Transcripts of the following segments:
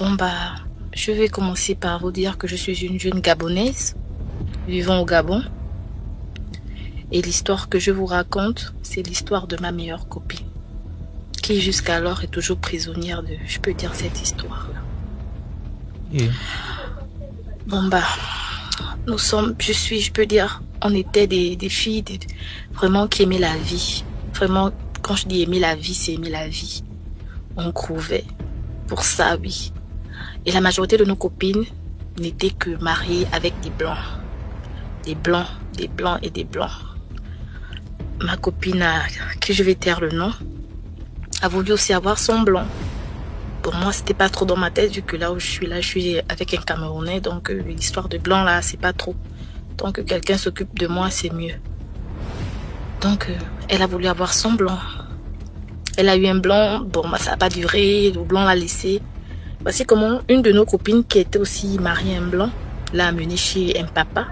Bon bah, je vais commencer par vous dire que je suis une jeune Gabonaise vivant au Gabon. Et l'histoire que je vous raconte, c'est l'histoire de ma meilleure copine, qui jusqu'alors est toujours prisonnière de, je peux dire, cette histoire-là. Et Bon bah, je peux dire, on était des filles vraiment qui aimaient la vie. Vraiment, quand je dis aimer la vie, c'est aimer la vie. On couvait pour ça, oui. Et la majorité de nos copines n'étaient que mariées avec des blancs. Des blancs, des blancs et des blancs. Ma copine, qui je vais taire le nom, a voulu aussi avoir son blanc. Pour moi, c'était pas trop dans ma tête, vu que là où je suis avec un Camerounais, donc l'histoire de blanc, là, c'est pas trop. Tant que quelqu'un s'occupe de moi, c'est mieux. Donc, elle a voulu avoir son blanc. Elle a eu un blanc, bon, bah, ça n'a pas duré, le blanc l'a laissé. Voici comment une de nos copines, qui était aussi mariée à un blanc, l'a amenée chez un papa.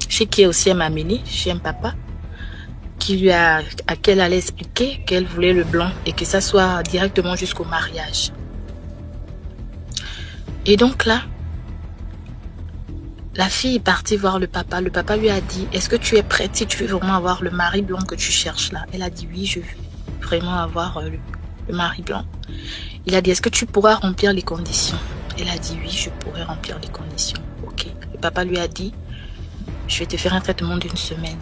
Chez qui aussi elle m'a amenée, chez un papa. À qui elle allait expliquer qu'elle voulait le blanc et que ça soit directement jusqu'au mariage. Et donc là, la fille est partie voir le papa. Le papa lui a dit, est-ce que tu es prête si tu veux vraiment avoir le mari blanc que tu cherches là? Elle a dit oui, je veux vraiment avoir le mari blanc. Il a dit, est-ce que tu pourras remplir les conditions? Elle a dit oui, je pourrais remplir les conditions. Ok. Le papa lui a dit, je vais te faire un traitement d'1 semaine.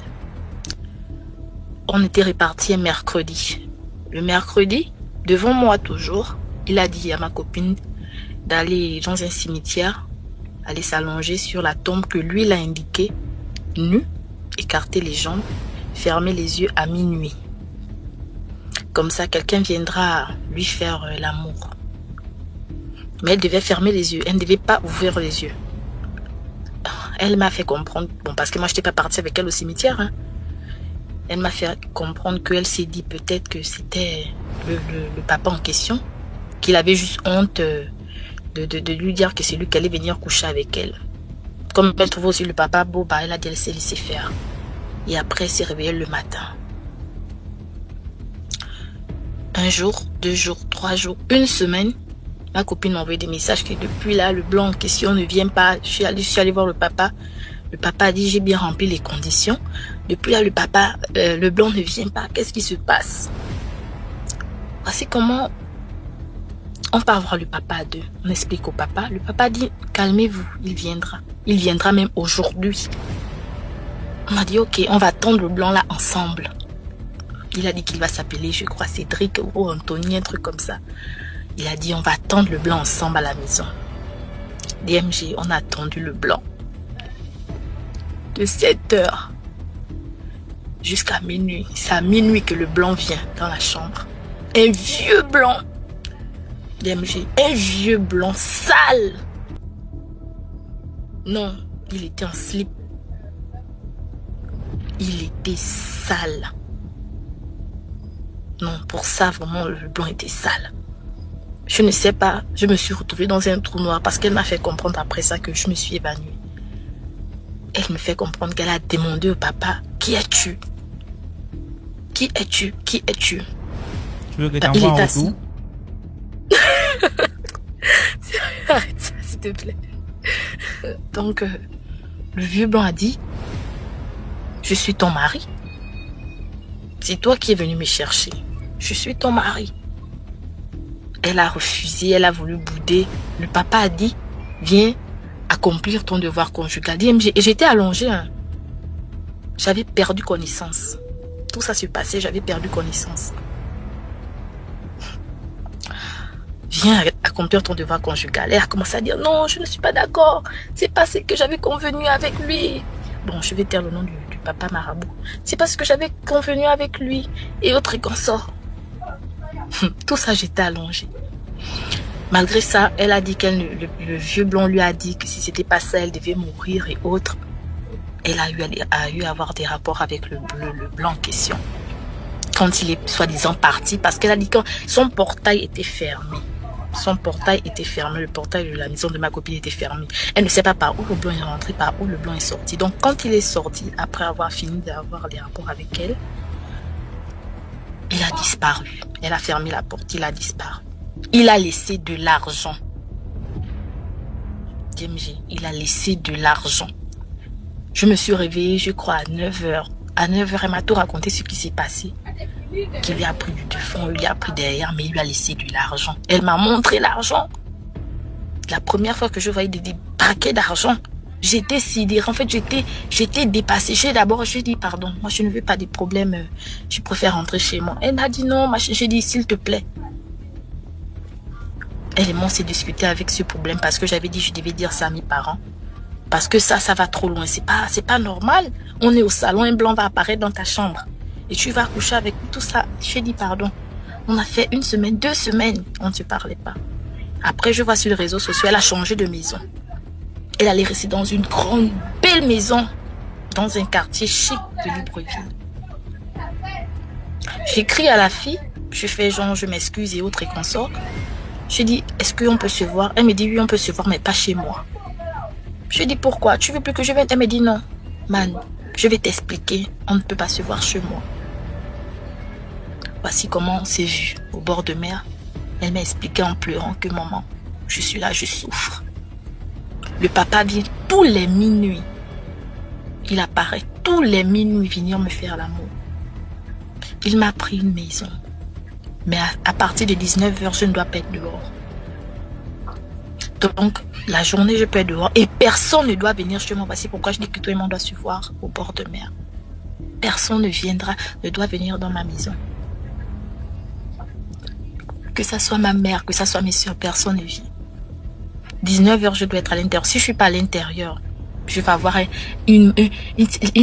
On était répartis un mercredi. Le mercredi, devant moi toujours, il a dit à ma copine d'aller dans un cimetière, aller s'allonger sur la tombe que lui l'a indiqué, nue, écarter les jambes, fermer les yeux à minuit. Comme ça, quelqu'un viendra lui faire l'amour. Mais elle devait fermer les yeux, elle ne devait pas ouvrir les yeux. Elle m'a fait comprendre, bon, parce que moi je n'étais pas partie avec elle au cimetière, hein. Elle m'a fait comprendre qu'elle s'est dit peut-être que c'était le papa en question, qu'il avait juste honte de lui dire que c'est lui qui allait venir coucher avec elle. Comme elle trouvait aussi le papa beau, bah, elle a dit qu'elle s'est laissé faire. Et après, elle s'est réveillée le matin. 1 jour, 2 jours, 3 jours, 1 semaine, ma copine m'a envoyé des messages que depuis là, le blanc en question ne vient pas. Je suis allée voir le papa. Le papa a dit, j'ai bien rempli les conditions. Depuis là, le blanc ne vient pas. Qu'est-ce qui se passe? Voici comment on part voir le papa à deux. On explique au papa. Le papa dit, calmez-vous, il viendra. Il viendra même aujourd'hui. On a dit, ok, on va attendre le blanc là ensemble. Il a dit qu'il va s'appeler, je crois, Cédric ou Anthony, un truc comme ça. Il a dit, on va attendre le blanc ensemble à la maison. DMG, on a attendu le blanc. De 7h jusqu'à minuit. C'est à minuit que le blanc vient dans la chambre. Un vieux blanc. DMG, un vieux blanc sale. Non, il était en slip. Il était sale. Non, pour ça, vraiment, le blanc était sale. Je ne sais pas, je me suis retrouvée dans un trou noir parce qu'elle m'a fait comprendre après ça que je me suis évanouie. Elle me fait comprendre qu'elle a demandé au papa, qui es-tu? Qui es-tu? Qui es-tu? tu veux que t'envoies en retour? Arrête ça, s'il te plaît. Donc, le vieux blanc a dit, je suis ton mari. C'est toi qui es venu me chercher. Je suis ton mari. Elle a refusé, elle a voulu bouder. Le papa a dit, viens accomplir ton devoir conjugal. DMG. Et j'étais allongée. Hein. J'avais perdu connaissance. Tout ça se passait, j'avais perdu connaissance. Viens accomplir ton devoir conjugal. Elle a commencé à dire, non, je ne suis pas d'accord. C'est pas ce que j'avais convenu avec lui. Bon, je vais taire le nom du papa marabout. C'est pas ce que j'avais convenu avec lui. Et autres et consorts. Tout ça, j'étais allongée. Malgré ça, elle a dit le vieux blanc lui a dit que si c'était pas ça, elle devait mourir et autres. Elle a eu à avoir des rapports avec le blanc en question. Quand il est soi-disant parti, parce qu'elle a dit que son portail était fermé. Son portail était fermé, le portail de la maison de ma copine était fermé. Elle ne sait pas par où le blanc est rentré, par où le blanc est sorti. Donc quand il est sorti, après avoir fini d'avoir des rapports avec elle, il a disparu. Elle a fermé la porte, il a disparu. Il a laissé de l'argent. DMG, il a laissé de l'argent. Je me suis réveillée, je crois, à 9h. À 9h, elle m'a tout raconté ce qui s'est passé. Qu'il lui a pris du devant, il lui a pris derrière, mais il lui a laissé de l'argent. Elle m'a montré l'argent. La première fois que je voyais des paquets d'argent, j'étais sidérée. En fait, j'étais dépassée. J'ai dit, pardon, moi je ne veux pas des problèmes, je préfère rentrer chez moi. Elle m'a dit non, j'ai dit, s'il te plaît. Elle et moi, on s'est discuté avec ce problème parce que j'avais dit, je devais dire ça à mes parents. Parce que ça va trop loin. C'est pas normal. On est au salon, un blanc va apparaître dans ta chambre. Et tu vas coucher avec tout ça. J'ai dit pardon. On a fait 1 semaine, 2 semaines, on ne se parlait pas. Après, je vois sur les réseaux sociaux, elle a changé de maison. Elle allait rester dans une grande, belle maison, dans un quartier chic de Libreville. J'écris à la fille, je fais genre, je m'excuse et autres et consorts. Je dis, est-ce qu'on peut se voir? Elle me dit, oui, on peut se voir, mais pas chez moi. Je dis, pourquoi? Tu veux plus que je vienne? Elle me dit, non, man, je vais t'expliquer, on ne peut pas se voir chez moi. Voici comment on s'est vu au bord de mer. Elle m'a expliqué en pleurant que maman, je suis là, je souffre. Le papa vient tous les minuit. Il apparaît tous les minuit venir me faire l'amour. Il m'a pris une maison. Mais à partir de 19h, je ne dois pas être dehors. Donc, la journée, je peux être dehors. Et personne ne doit venir chez moi. Voici pourquoi je dis que tout le monde doit se voir au bord de mer. Personne ne doit venir dans ma maison. Que ça soit ma mère, que ça soit mes soeurs, personne ne vient. 19h, je dois être à l'intérieur. Si je ne suis pas à l'intérieur, je vais avoir une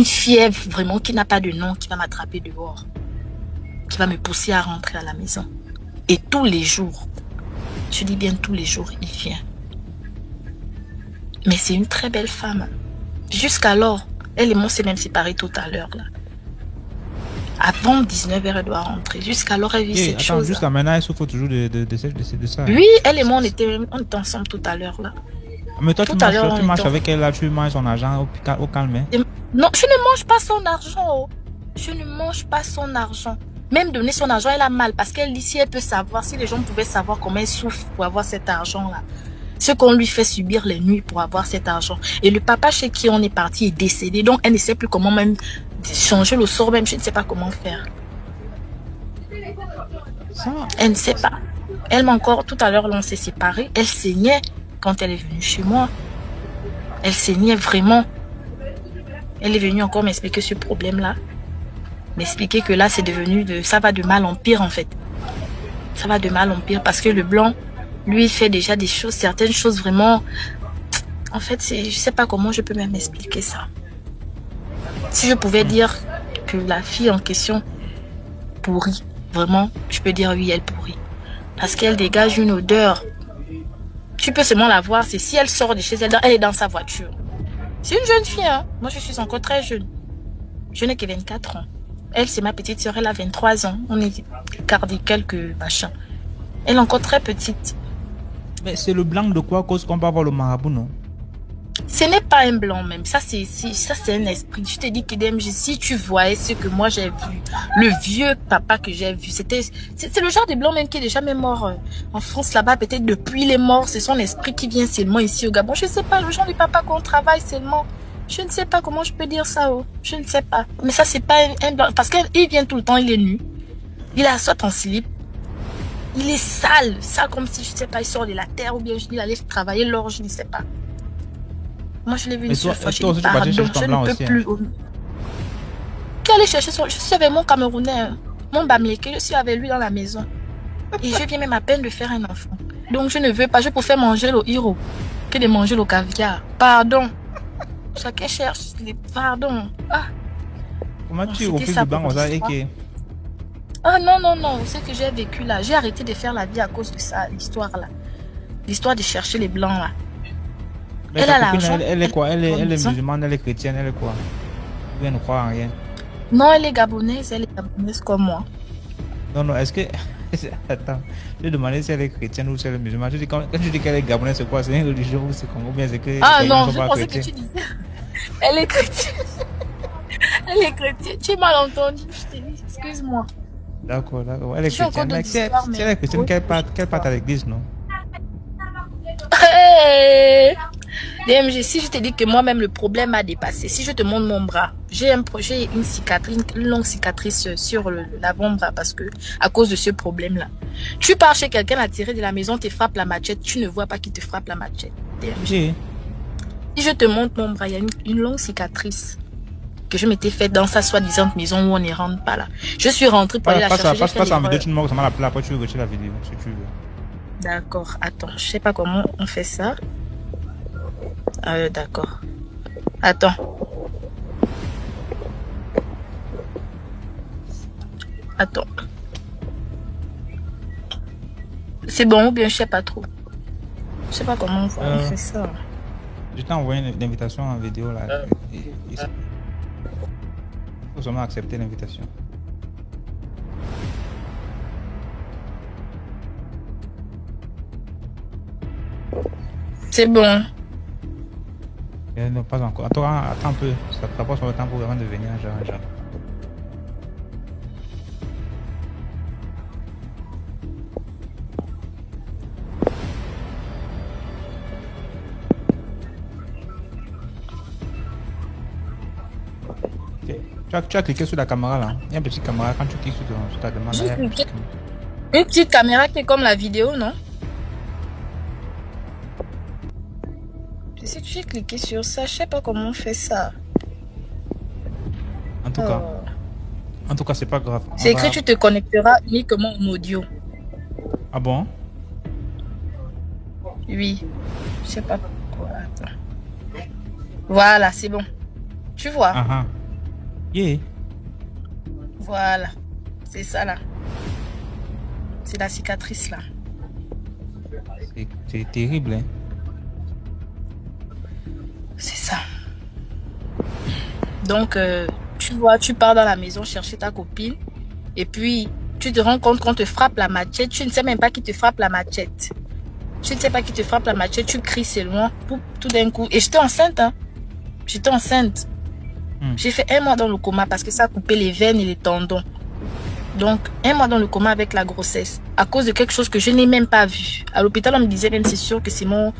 fièvre vraiment qui n'a pas de nom, qui va m'attraper dehors. Qui va me pousser à rentrer à la maison. Et tous les jours, je dis bien tous les jours, il vient. Mais c'est une très belle femme. Jusqu'alors, elle et moi s'est même séparés tout à l'heure. Avant 19h, elle doit rentrer. Jusqu'alors, elle vit cette chose. Jusqu'à maintenant, elle souffre toujours de ça. Oui, elle et moi, on était ensemble tout à l'heure. Mais toi, tu marches avec elle, là, tu manges son argent au calme. Hein? Non, je ne mange pas son argent. Je ne mange pas son argent. Même donner son argent, elle a mal. Parce qu'elle dit, si elle peut savoir, si les gens pouvaient savoir comment elle souffre pour avoir cet argent-là. Ce qu'on lui fait subir les nuits pour avoir cet argent. Et le papa chez qui on est parti est décédé. Donc, elle ne sait plus comment même changer le sort. Même, je ne sais pas comment faire. Elle ne sait pas. Elle m'a encore, tout à l'heure, on s'est séparés. Elle saignait quand elle est venue chez moi. Elle saignait vraiment. Elle est venue encore m'expliquer ce problème-là. M'expliquer que là, c'est devenu ça va de mal en pire, en fait. Ça va de mal en pire parce que le blanc, lui, il fait déjà des choses, certaines choses vraiment... En fait, je sais pas comment je peux même expliquer ça. Si je pouvais dire que la fille en question pourrit, vraiment, je peux dire oui, elle pourrit. Parce qu'elle dégage une odeur. Tu peux seulement la voir, c'est si elle sort de chez elle, elle est dans sa voiture. C'est une jeune fille, hein. Moi, je suis encore très jeune. Je n'ai que 24 ans. Elle, c'est ma petite soeur, elle a 23 ans. On est gardé quelques machins. Elle est encore très petite. Mais c'est le blanc de quoi cause qu'on peut avoir le marabout, non? Ce n'est pas un blanc même. Ça, c'est un esprit. Je te dis que DMG, si tu voyais ce que moi j'ai vu, le vieux papa que j'ai vu, c'est le genre de blanc même qui est déjà même mort en France là-bas. Peut-être depuis les morts, c'est son esprit qui vient seulement ici au Gabon. Je ne sais pas, le genre de papa qu'on travaille seulement. Je ne sais pas comment je peux dire ça. Oh. Je ne sais pas. Mais ça, c'est pas un blanc. Parce qu'il vient tout le temps, il est nu. Il a soit en slip. Il est sale. Ça comme si, je ne sais pas, il sort de la terre ou bien il allait travailler l'or, je ne sais pas. Moi, je l'ai vu une seule fois. Je ne peux plus. Qui allait chercher son... Je suis avec mon Camerounais, mon Bamileke. Je suis avec lui dans la maison. Et je viens même à peine de faire un enfant. Donc, je ne veux pas. Je préfère manger le héros que de manger le caviar. Pardon. Chacun cherche les pardons. Ah. Comment tu refuses le banc ça et que... Ah non, non, non. C'est que j'ai vécu là. J'ai arrêté de faire la vie à cause de ça, l'histoire là. L'histoire de chercher les blancs là. Mais elle a l'argent. Elle est quoi? Elle est musulmane, elle est chrétienne, elle est quoi? Elle ne croit en rien. Non, elle est gabonaise comme moi. Non, non, est-ce que... Attends, je demandais si elle est chrétienne ou si elle est musulmane. Je dis, quand tu dis qu'elle est gabonaise, c'est quoi? C'est une religion ou c'est comment? Bien, c'est que... Ah non, je pensais que tu disais... Elle est chrétienne. Elle est chrétienne. Tu es mal entendu, je t'ai dit, excuse-moi. D'accord, d'accord. Elle est Je suis en cours chrétienne. Mais si elle, d'histoire, si mais... elle est chrétienne, Oui. qu'elle parte à l'église, non? Hey! DMG, si je te dis que moi-même le problème a dépassé, si je te montre mon bras, j'ai une cicatrice, une longue cicatrice sur l'avant-bras parce que à cause de ce problème-là. Tu pars chez quelqu'un à tirer de la maison, te frappe la machette, tu ne vois pas qui te frappe la machette. DMG. Oui. Si je te montre mon bras, il y a une longue cicatrice que je m'étais faite dans sa soi-disant maison où on ne rentre pas là. Je suis rentrée pour aller la chercher. Passe en vidéo, tu me montres comment l'appeler, après tu retires la vidéo, si tu veux. D'accord, attends, je sais pas comment on fait ça. D'accord. Attends. Attends. C'est bon ou bien je sais pas trop. Je sais pas comment on fait ça. Je t'ai envoyé une invitation en vidéo là. Il faut seulement accepter l'invitation. C'est bon. Non, pas encore. Attends un peu. Ça te rapporte sur le temps pour avant de venir, genre. Okay. Tu as cliqué sur la caméra là. Il y a une petite caméra quand tu cliques sur ta demande. Une petite caméra qui est comme la vidéo, non? Si tu as cliqué sur ça, je sais pas comment on fait ça. En tout cas, c'est pas grave. C'est écrit tu te connecteras uniquement en audio. Ah bon? Oui. Je sais pas pourquoi. Attends. Voilà, c'est bon. Tu vois? Yeah. Voilà. C'est ça là. C'est la cicatrice là. C'est terrible, hein? C'est ça. Donc, tu vois, tu pars dans la maison chercher ta copine. Et puis, tu te rends compte qu'on te frappe la machette. Tu ne sais même pas qui te frappe la machette. Tu ne sais pas qui te frappe la machette. Tu cries, c'est loin. Tout d'un coup. Et j'étais enceinte, hein. J'étais enceinte. J'ai fait 1 mois dans le coma parce que ça a coupé les veines et les tendons. Donc, 1 mois dans le coma avec la grossesse. À cause de quelque chose que je n'ai même pas vu. À l'hôpital, on me disait même, c'est sûr que c'est mon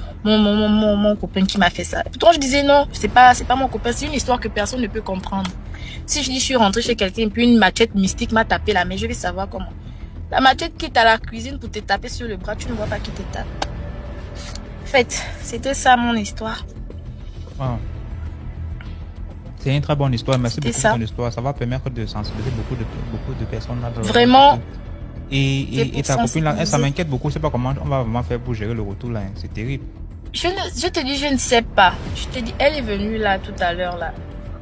copain qui m'a fait ça. Pourtant, je disais non, c'est pas mon copain. C'est une histoire que personne ne peut comprendre. Si je dis, je suis rentrée chez quelqu'un et puis une machette mystique m'a tapé la main, je vais savoir comment. La machette quitte à la cuisine pour te taper sur le bras, tu ne vois pas qui te tape. En fait, c'était ça mon histoire. Wow. C'est une très bonne histoire. Merci beaucoup pour ton histoire. Ça va permettre de sensibiliser beaucoup de personnes là. Vraiment. Et ta copine là, ça m'inquiète beaucoup. Je sais pas comment on va vraiment faire pour gérer le retour là. C'est terrible. Je te dis, je ne sais pas. Je te dis, elle est venue là tout à l'heure là.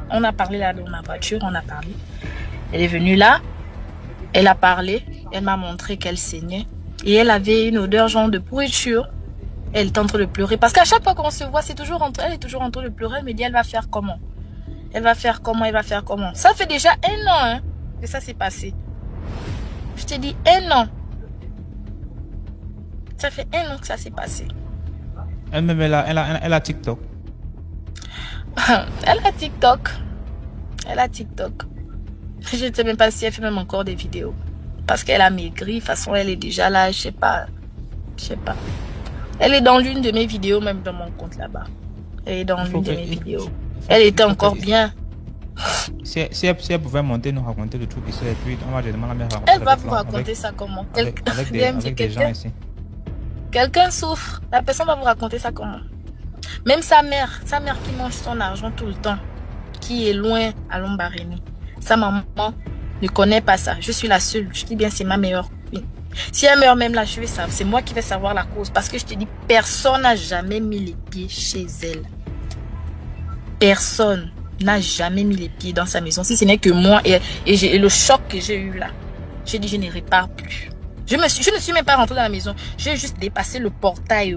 On a parlé là dans ma voiture, on a parlé. Elle est venue là. Elle a parlé. Elle m'a montré qu'elle saignait. Et elle avait une odeur genre de pourriture. Elle est en train de pleurer. Parce qu'à chaque fois qu'on se voit, elle est toujours en train de pleurer. Elle me dit, elle va faire comment? Elle va faire comment? Elle va faire comment? Ça fait déjà 1 an hein, que ça s'est passé. Je te dis 1 an. Ça fait 1 an que ça s'est passé. Elle-même, elle a TikTok. Elle a TikTok. Elle a TikTok. Je ne sais même pas si elle fait même encore des vidéos. Parce qu'elle a maigri. De toute façon, elle est déjà là. Je sais pas. Elle est dans l'une de mes vidéos, même dans mon compte là-bas. Elle est dans l'une de mes vidéos. Elle était encore bien. Si elle pouvait monter, nous raconter le truc ici, et puis on va demander la mère. Elle va vous raconter ça comment? Avec des gens ici. Quelqu'un souffre. La personne va vous raconter ça comment? Même sa mère qui mange son argent tout le temps, qui est loin à Lombarénie. Sa maman ne connaît pas ça. Je suis la seule. Je dis bien, c'est ma meilleure copine. Si elle meurt même là, je vais savoir. C'est moi qui vais savoir la cause. Parce que je te dis, personne n'a jamais mis les pieds chez elle. Personne n'a jamais mis les pieds dans sa maison. Si ce n'est que moi et le choc que j'ai eu là. J'ai dit, je ne répare plus. Je ne suis même pas rentrée dans la maison. J'ai juste dépassé le portail.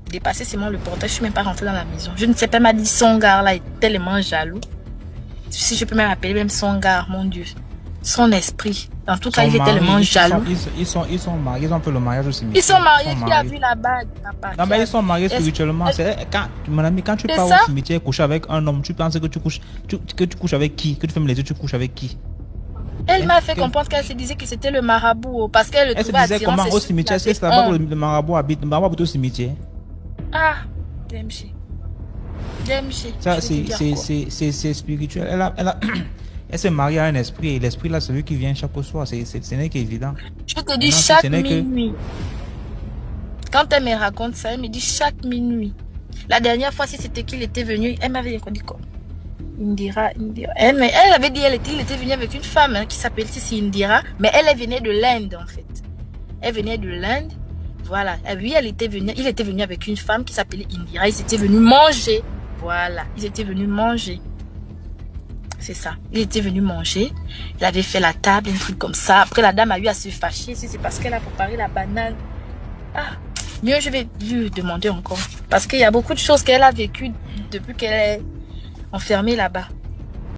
Dépassé seulement le portail. Je ne suis même pas rentrée dans la maison. Je ne sais pas, m'a dit son gars là est tellement jaloux. Si je peux même appeler même son gars, mon Dieu. Son esprit. En tout cas, il est tellement jaloux. Ils sont mariés, ils ont fait le mariage aussi. Ils sont mariés, qui a vu la bague, papa. Non, mais ils sont mariés spirituellement. Mon ami, quand tu pars au cimetière coucher avec un homme, tu penses que tu couches avec qui? Que tu fermes les yeux, tu couches avec qui? Elle m'a fait comprendre qu'elle se disait que c'était le marabout parce qu'elle le Elle se trouvait disait attirant. comment au cimetière? C'est là-bas que le marabout habite. Le marabout habite au cimetière. Ah, DMG. DMG. Ça, c'est spirituel. Elle s'est mariée à un esprit et l'esprit là, c'est lui qui vient chaque soir. Ce n'est qu'évident. Je te dis chaque minuit. Quand elle me raconte ça, elle me dit chaque minuit. La dernière fois, si c'était qu'il était venu, elle m'avait dit quoi? Indira. Elle avait dit qu'il était venu avec une femme qui s'appelle Indira, mais elle venait de l'Inde en fait. Elle venait de l'Inde, voilà. Et lui, il était venu avec une femme qui s'appelait Indira. Ils étaient venus manger, voilà. Ils étaient venus manger. C'est ça. Il était venu manger. Il avait fait la table, un truc comme ça. Après, la dame a eu à se fâcher. Si c'est parce qu'elle a préparé la banane. Ah, mieux, je vais lui demander encore. Parce qu'il y a beaucoup de choses qu'elle a vécues depuis qu'elle est enfermée là-bas.